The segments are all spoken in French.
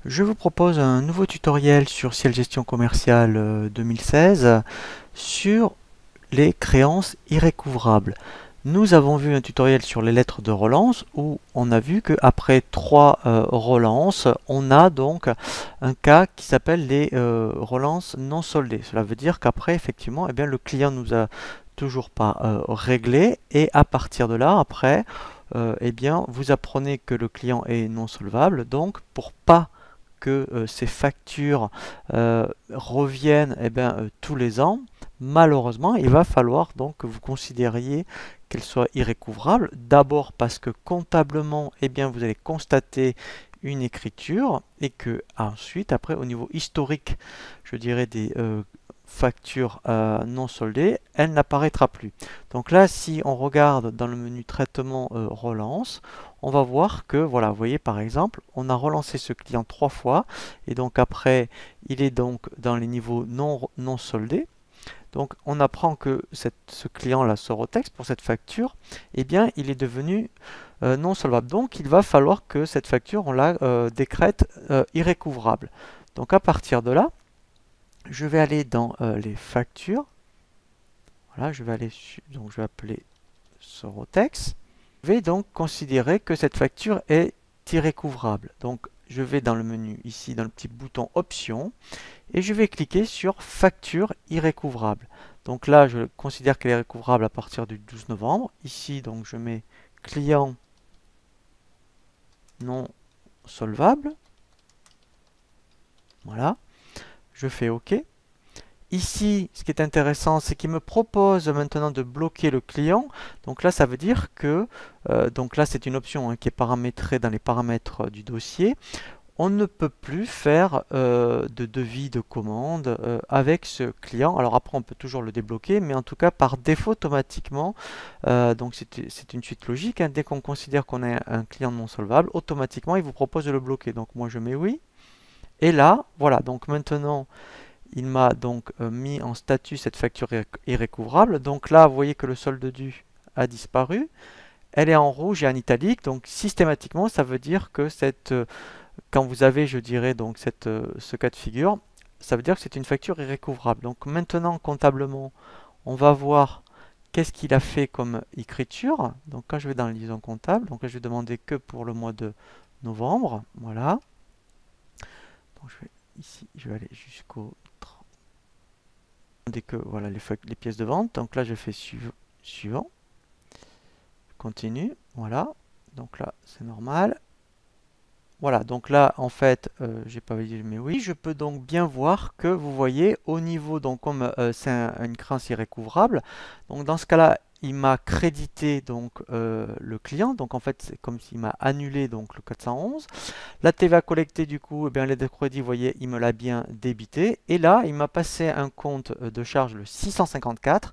Je vous propose un nouveau tutoriel sur Ciel Gestion Commerciale 2016 sur les créances irrécouvrables. Nous avons vu un tutoriel sur les lettres de relance où on a vu qu'après 3 relances, on a donc un cas qui s'appelle les relances non soldées. Cela veut dire qu'après, effectivement, eh bien, le client nous a toujours pas réglé et à partir de là, après, eh bien, vous apprenez que le client est non solvable. Donc, pour pas que ces factures reviennent tous les ans, malheureusement, il va falloir donc que vous considériez qu'elles soient irrécouvrables. D'abord parce que comptablement, vous allez constater une écriture et que ensuite, après, au niveau historique, je dirais des factures non soldées, elle n'apparaîtra plus. Donc là, si on regarde dans le menu traitement relance, on va voir que, voilà, vous voyez par exemple, on a relancé ce client 3 fois, et donc après, il est donc dans les niveaux non soldés. Donc on apprend que ce client-là sort au texte pour cette facture, eh bien il est devenu non solvable. Donc il va falloir que cette facture, on la décrète irrécouvrable. Donc à partir de là, je vais aller dans les factures. Voilà, donc je vais appeler Sorotex. Je vais donc considérer que cette facture est irrécouvrable. Donc je vais dans le menu ici, dans le petit bouton Options, et je vais cliquer sur Facture irrécouvrable. Donc là, je considère qu'elle est récouvrable à partir du 12 novembre. Ici, donc je mets Client non solvable. Voilà, je fais OK. Ici, ce qui est intéressant, c'est qu'il me propose maintenant de bloquer le client. Donc là, ça veut dire que, donc là, c'est une option qui est paramétrée dans les paramètres du dossier. On ne peut plus faire de devis de commande avec ce client. Alors après, on peut toujours le débloquer, mais en tout cas, par défaut, automatiquement, donc c'est une suite logique, hein, dès qu'on considère qu'on a un client non solvable, automatiquement, il vous propose de le bloquer. Donc moi, je mets oui. Et là, voilà, donc maintenant, il m'a donc mis en statut cette facture irrécouvrable. Donc là, vous voyez que le solde dû a disparu. Elle est en rouge et en italique. Donc systématiquement, ça veut dire que quand vous avez, je dirais, donc ce cas de figure, ça veut dire que c'est une facture irrécouvrable. Donc maintenant, comptablement, on va voir qu'est-ce qu'il a fait comme écriture. Donc quand je vais dans la liaison comptable, donc là, je vais demander que pour le mois de novembre. Voilà. Donc ici, je vais aller jusqu'au dès que voilà les pièces de vente. Donc là, je fais suivant, continue, voilà. Donc là, c'est normal. Voilà, donc là, en fait, j'ai pas validé, mais oui, je peux donc bien voir que vous voyez au niveau, donc comme c'est une créance irrécouvrable, donc dans ce cas-là, il m'a crédité donc le client, donc en fait, c'est comme s'il m'a annulé donc le 411. La TVA collectée, du coup, eh bien, l'aide de crédit, vous voyez, il me l'a bien débité. Et là, il m'a passé un compte de charge, le 654,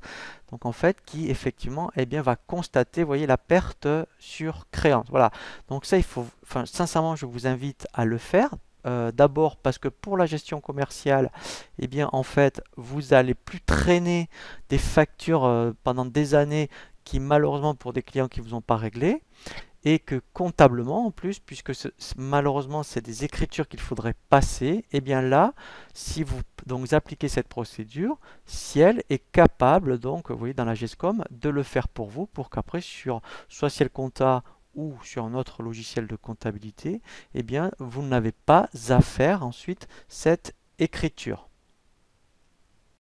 donc en fait, qui effectivement, eh bien, va constater, vous voyez, la perte sur créance. Voilà. Donc ça, il faut, enfin, sincèrement, je vous invite à le faire. D'abord parce que pour la gestion commerciale, eh bien, en fait, vous allez plus traîner des factures pendant des années qui, malheureusement, pour des clients qui vous ont pas réglé et que comptablement en plus, puisque malheureusement c'est des écritures qu'il faudrait passer, et bien là, si vous donc appliquez cette procédure, Ciel est capable donc, vous voyez dans la GESCOM, de le faire pour vous, pour qu'après sur soit Ciel Compta ou sur un autre logiciel de comptabilité, eh bien vous n'avez pas à faire ensuite cette écriture.